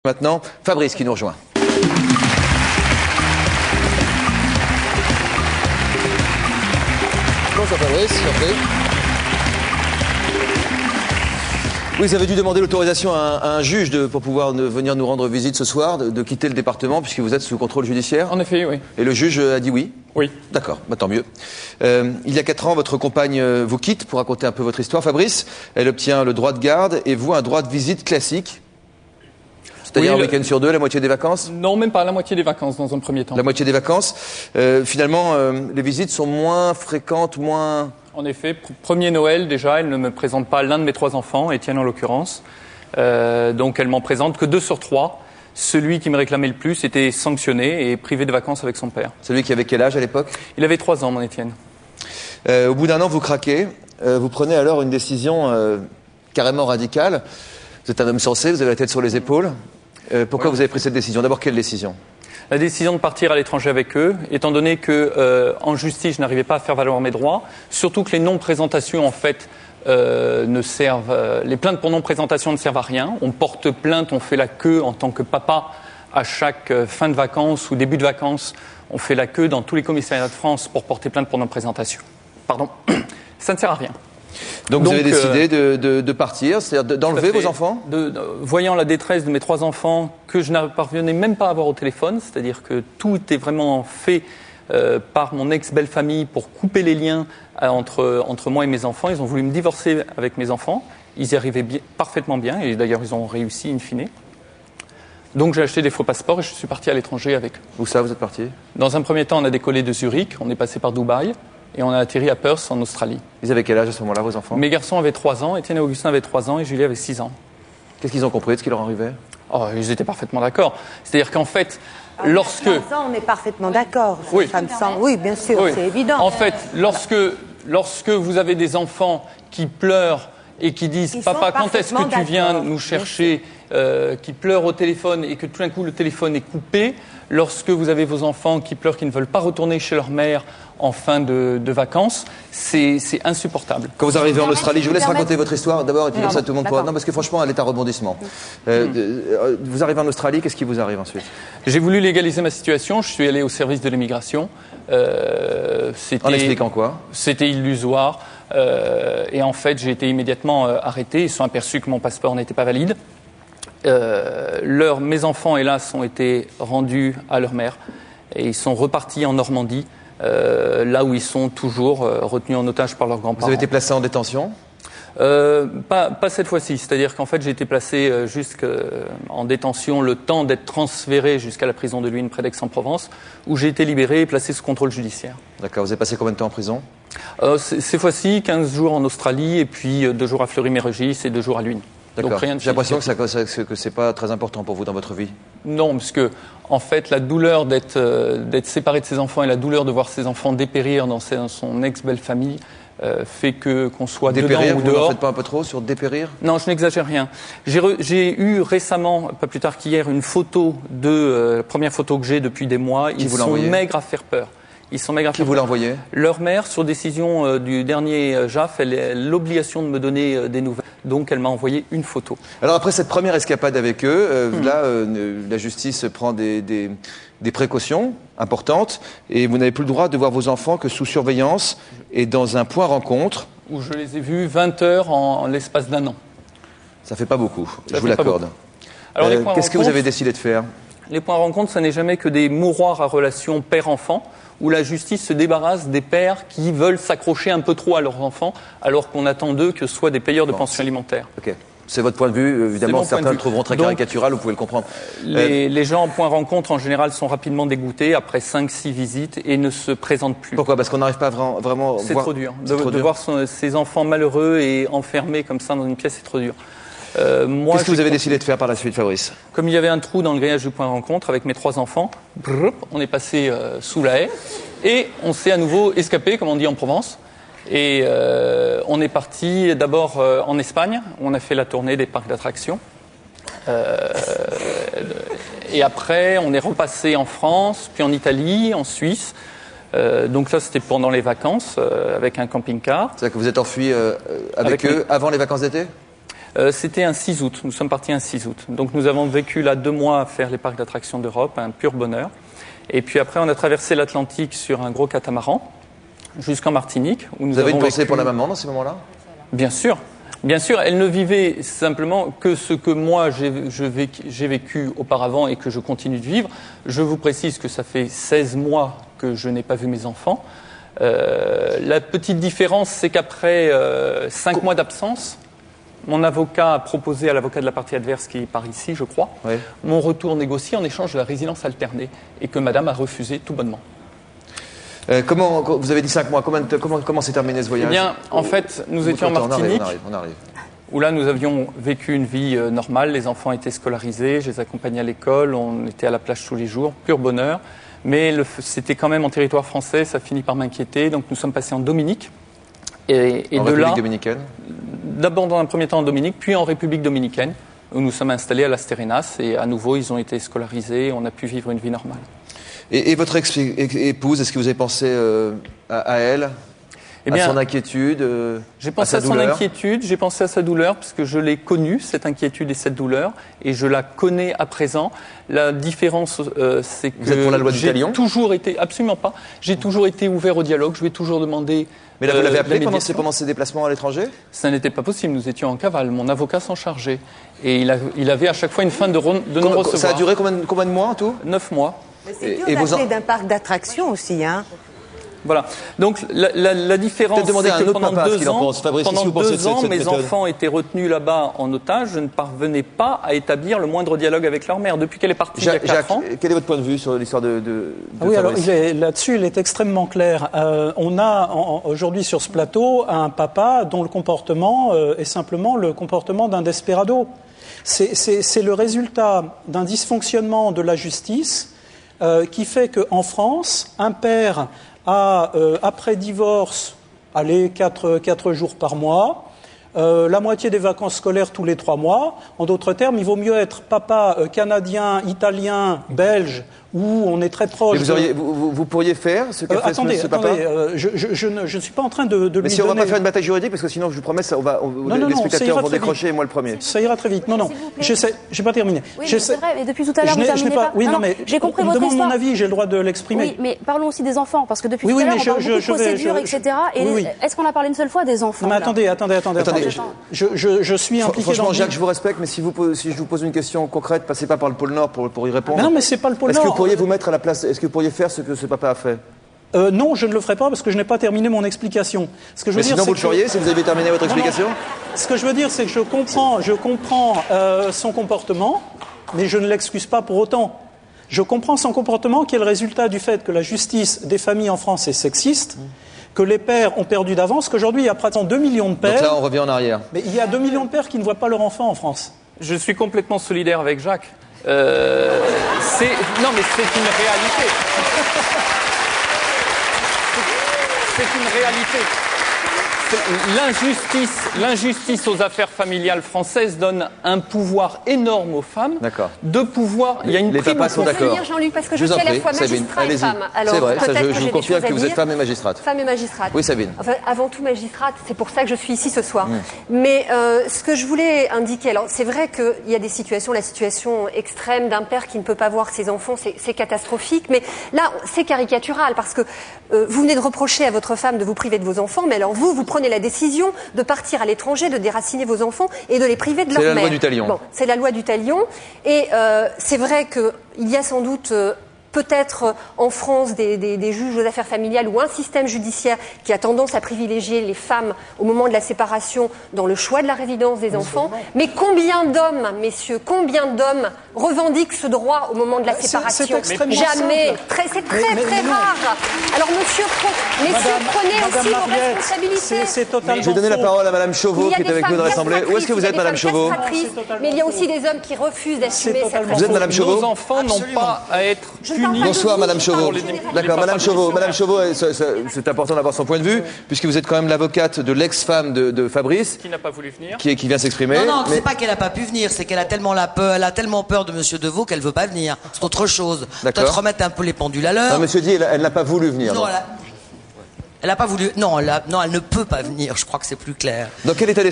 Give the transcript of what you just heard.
Maintenant, Fabrice qui nous rejoint. Bonjour Fabrice, surpris. Oui, vous avez dû demander l'autorisation à un juge pour pouvoir venir nous rendre visite ce soir, de quitter le département puisque vous êtes sous contrôle judiciaire. En effet, oui. Et le juge a dit oui? Oui. D'accord, bah, tant mieux. Il y a 4 ans, votre compagne vous quitte pour raconter un peu votre histoire. Fabrice, elle obtient le droit de garde et vous un droit de visite classique. C'est-à-dire un week-end sur 2, la moitié des vacances? Non, même pas la moitié des vacances dans un premier temps. La moitié des vacances. Finalement, les visites sont moins fréquentes, moins... En effet, premier Noël déjà, elle ne me présente pas l'un de mes 3 enfants, Étienne en l'occurrence. Donc elle m'en présente que 2 sur 3. Celui qui me réclamait le plus était sanctionné et privé de vacances avec son père. Celui qui avait quel âge à l'époque? Il avait 3 ans, mon Étienne. Au bout d'1 an, vous craquez. Vous prenez alors une décision carrément radicale. Vous êtes un homme sensé, vous avez la tête sur les épaules. Pourquoi vous avez pris cette décision? D'abord, quelle décision? La décision de partir à l'étranger avec eux, étant donné que en justice, je n'arrivais pas à faire valoir mes droits, surtout que les non-présentations, en fait, ne servent... les plaintes pour non-présentation ne servent à rien. On porte plainte, on fait la queue en tant que papa à chaque fin de vacances ou début de vacances. On fait la queue dans tous les commissariats de France pour porter plainte pour non-présentation. Pardon. Ça ne sert à rien. Donc vous avez décidé de partir, c'est-à-dire d'enlever vos enfants? Voyant la détresse de mes 3 enfants, que je n'arrivais même pas à avoir au téléphone, c'est-à-dire que tout était vraiment fait par mon ex-belle-famille pour couper les liens entre moi et mes enfants. Ils ont voulu me divorcer avec mes enfants. Ils y arrivaient parfaitement bien, et d'ailleurs ils ont réussi in fine. Donc j'ai acheté des faux passeports et je suis parti à l'étranger avec eux. Où ça, vous êtes parti? Dans un premier temps, on a décollé de Zurich, on est passé par Dubaï. Et on a atterri à Perth, en Australie. Ils avaient quel âge à ce moment-là, vos enfants? Mes garçons avaient 3 ans, Étienne et Augustin avaient 3 ans et Julie avait 6 ans. Qu'est-ce qu'ils ont compris de ce qui leur arrivait? Oh, ils étaient parfaitement d'accord. C'est-à-dire qu'en fait, lorsque... Ça, on est parfaitement d'accord. Oui. Ça me semble... Oui, bien sûr, Oui. c'est évident. En fait, lorsque vous avez des enfants qui pleurent et qui disent « Papa, quand est-ce que tu viens nous chercher ?» qui pleurent au téléphone et que tout d'un coup le téléphone est coupé, lorsque vous avez vos enfants qui pleurent, qui ne veulent pas retourner chez leur mère en fin de vacances, c'est insupportable. Quand vous arrivez en Australie, je vous laisse raconter votre histoire d'abord et puis comme ça tout le monde pourra... Non, parce que franchement, elle est un rebondissement. Vous arrivez en Australie, qu'est-ce qui vous arrive ensuite? J'ai voulu légaliser ma situation, je suis allé au service de l'immigration. En expliquant quoi? C'était illusoire. Et en fait, j'ai été immédiatement arrêté. Ils se sont aperçus que mon passeport n'était pas valide. Mes enfants, hélas, ont été rendus à leur mère. Et ils sont repartis en Normandie, là où ils sont toujours retenus en otage par leurs grands-parents. Vous avez été placé en détention? Pas cette fois-ci. C'est-à-dire qu'en fait, j'ai été placé en détention le temps d'être transféré jusqu'à la prison de Luynes, près d'Aix-en-Provence, où j'ai été libéré et placé sous contrôle judiciaire. D'accord. Vous avez passé combien de temps en prison? Ces fois-ci, 15 jours en Australie, et puis 2 jours à Fleury-Mérogis et 2 jours à Luynes. D'accord. J'ai l'impression que c'est pas très important pour vous dans votre vie. Non, parce que en fait, la douleur d'être séparé de ses enfants et la douleur de voir ses enfants dépérir dans son ex-belle-famille fait qu'on soit dedans ou dehors. Vous n'en faites pas un peu trop sur dépérir? Non, je n'exagère rien. J'ai eu récemment, pas plus tard qu'hier, une photo la première photo que j'ai depuis des mois. Ils sont maigres à faire peur. Qui vous l'a envoyé? Leur mère, sur décision du dernier JAF, elle a l'obligation de me donner des nouvelles. Donc elle m'a envoyé une photo. Alors après cette première escapade avec eux, là, la justice prend des précautions importantes et vous n'avez plus le droit de voir vos enfants que sous surveillance et dans un point rencontre. Où je les ai vus 20 heures en l'espace d'1 an. Ça fait pas beaucoup, je vous l'accorde. Qu'est-ce que vous avez décidé de faire? Les points rencontres, ça n'est jamais que des mouroirs à relation père-enfant, où la justice se débarrasse des pères qui veulent s'accrocher un peu trop à leurs enfants, alors qu'on attend d'eux que ce soient des payeurs de pension alimentaire. Ok. C'est votre point de vue, évidemment, certains le trouveront très caricatural, vous pouvez le comprendre. Les gens en point rencontre, en général, sont rapidement dégoûtés après 5-6 visites et ne se présentent plus. Pourquoi? Parce qu'on n'arrive pas vraiment... C'est trop dur. De voir ces enfants malheureux et enfermés comme ça dans une pièce, c'est trop dur. Qu'est-ce que vous avez décidé de faire par la suite, Fabrice? Comme il y avait un trou dans le grillage du point de rencontre avec mes 3 enfants, on est passé sous la haie et on s'est à nouveau escapé, comme on dit en Provence. Et on est parti d'abord en Espagne, où on a fait la tournée des parcs d'attractions. Et après, on est repassé en France, puis en Italie, en Suisse. Donc ça, c'était pendant les vacances, avec un camping-car. C'est-à-dire que vous êtes enfui avec eux avant les vacances d'été? C'était un 6 août. Nous sommes partis un 6 août. Donc nous avons vécu là 2 mois à faire les parcs d'attractions d'Europe, un pur bonheur. Et puis après, on a traversé l'Atlantique sur un gros catamaran jusqu'en Martinique. Où nous Vous avez avons une pensée vécu... pour la maman dans ces moments-là? Bien sûr. Bien sûr, elle ne vivait simplement que ce que moi j'ai vécu auparavant et que je continue de vivre. Je vous précise que ça fait 16 mois que je n'ai pas vu mes enfants. La petite différence, c'est qu'après 5 mois d'absence, mon avocat a proposé à l'avocat de la partie adverse, qui est par ici, je crois, mon retour négocié en échange de la résidence alternée et que madame a refusé tout bonnement. Comment, vous avez dit 5 mois, comment s'est terminé ce voyage? Eh bien, en fait, nous étions en Martinique, on arrive. où là, nous avions vécu une vie normale. Les enfants étaient scolarisés, je les accompagnais à l'école, on était à la plage tous les jours, pur bonheur. Mais c'était quand même en territoire français, ça finit par m'inquiéter. Donc nous sommes passés en Dominique. Et en de République là, dominicaine? D'abord dans un premier temps en Dominique, puis en République dominicaine, où nous sommes installés à Las Terrenas. Et à nouveau, ils ont été scolarisés, on a pu vivre une vie normale. Et votre épouse, est-ce que vous avez pensé à elle, eh bien, à son inquiétude, j'ai pensé à son inquiétude, j'ai pensé à sa douleur, parce que je l'ai connue, cette inquiétude et cette douleur, et je la connais à présent. La différence, c'est que vous êtes pour la loi du talion? Toujours été, absolument pas, j'ai toujours été ouvert au dialogue, je lui ai toujours demandé... Mais là, vous l'avez appelé pendant ses déplacements à l'étranger? Ça n'était pas possible, nous étions en cavale, mon avocat s'en chargeait. Et il avait à chaque fois une fin de non-recevoir. Ça a duré combien de mois en tout? 9 mois. Mais c'est dur d'appeler d'un parc d'attractions aussi, hein. Voilà. Donc la différence, c'est que pendant 2 ans, mes enfants étaient retenus là-bas en otage. Je ne parvenais pas à établir le moindre dialogue avec leur mère. Depuis qu'elle est partie il y a 4 ans. Quel est votre point de vue sur l'histoire de oui, Fabrice? alors là-dessus, il est extrêmement clair. On a aujourd'hui sur ce plateau un papa dont le comportement est simplement le comportement d'un desperado. C'est le résultat d'un dysfonctionnement de la justice qui fait qu'en France, un père a, après divorce, 4 jours par mois, la moitié des vacances scolaires tous les 3 mois. En d'autres termes, il vaut mieux être papa canadien, italien, belge, où on est très proche. Vous pourriez faire ce qu'a fait ce papa? Je ne suis pas en train de lui donner... Mais si on ne va pas faire une bataille juridique, parce que sinon, je vous promets, les spectateurs vont décrocher, et moi le premier. Ça ira très vite. Non, j'ai pas terminé. Oui, c'est vrai, mais depuis tout à l'heure, vous terminez pas. Oui, non, mais j'ai compris votre histoire. On me demande mon avis, j'ai le droit de l'exprimer. Oui, mais parlons aussi des enfants, parce que depuis tout à l'heure, on parle beaucoup de procédures, etc. Et est-ce qu'on a parlé une seule fois des enfants? Mais attendez. Je suis impliqué dans... Franchement, Jacques, je vous respecte, mais si je vous pose une question concrète, passez pas par le pôle Nord pour y répondre. Mais non, mais c'est pas le pôle Nord. Est-ce que vous pourriez vous mettre à la place? Est-ce que vous pourriez faire ce que ce papa a fait? Non, je ne le ferai pas parce que je n'ai pas terminé mon explication. Mais sinon, vous le feriez si vous avez terminé votre explication? Ce que je veux dire, c'est que je comprends son comportement, mais je ne l'excuse pas pour autant. Je comprends son comportement qui est le résultat du fait que la justice des familles en France est sexiste, que les pères ont perdu d'avance, qu'aujourd'hui il y a pratiquement 2 millions de pères. Donc là, on revient en arrière. Mais il y a 2 millions de pères qui ne voient pas leur enfant en France. Je suis complètement solidaire avec Jacques. Non, mais c'est une réalité. C'est une réalité. L'injustice aux affaires familiales françaises donne un pouvoir énorme aux femmes. D'accord. De pouvoir, il y a une les papas sont d'accord. Jean-Luc, parce que je suis à la fois magistrat et femme. Alors, c'est vrai, ça, je vous confirme que vous êtes femme et magistrate. Femme et magistrate. Oui, Sabine. Enfin, avant tout magistrate, c'est pour ça que je suis ici ce soir. Mais ce que je voulais indiquer, alors c'est vrai qu'il y a des situations, la situation extrême d'un père qui ne peut pas voir ses enfants, c'est catastrophique. Mais là, c'est caricatural parce que vous venez de reprocher à votre femme de vous priver de vos enfants, mais alors vous prenez la décision de partir à l'étranger, de déraciner vos enfants et de les priver de leur mère. C'est la loi du talion. Bon, c'est la loi du talion. Et c'est vrai qu'il y a sans doute... peut-être en France des juges aux affaires familiales ou un système judiciaire qui a tendance à privilégier les femmes au moment de la séparation dans le choix de la résidence des enfants. Mais combien d'hommes, messieurs, combien d'hommes revendiquent ce droit au moment de la séparation? Jamais. C'est très rare. Alors, monsieur, prenez aussi vos responsabilités. C'est totalement. Je vais donner la parole à Madame Chauveau qui est avec nous dans l'Assemblée. Où est-ce que vous êtes, Madame Chauveau? Mais il y a aussi des hommes qui refusent d'assumer cette responsabilité. Vous êtes Madame Chauveau? Nos enfants n'ont pas à être... Bonsoir Madame Chauveau. D'accord, Madame Chauveau, c'est important d'avoir son point de vue, puisque vous êtes quand même l'avocate de l'ex-femme de Fabrice. Qui n'a pas voulu venir. Qui vient s'exprimer. Non, c'est pas qu'elle n'a pas pu venir, c'est qu'elle a tellement peur de Monsieur Deveau qu'elle veut pas venir. C'est autre chose. Peut-être remettre un peu les pendules à l'heure. Non, monsieur dit, elle n'a pas voulu venir. Non, elle n'a pas voulu. Non, elle ne peut pas venir, je crois que c'est plus clair. Dans quel état d'esprit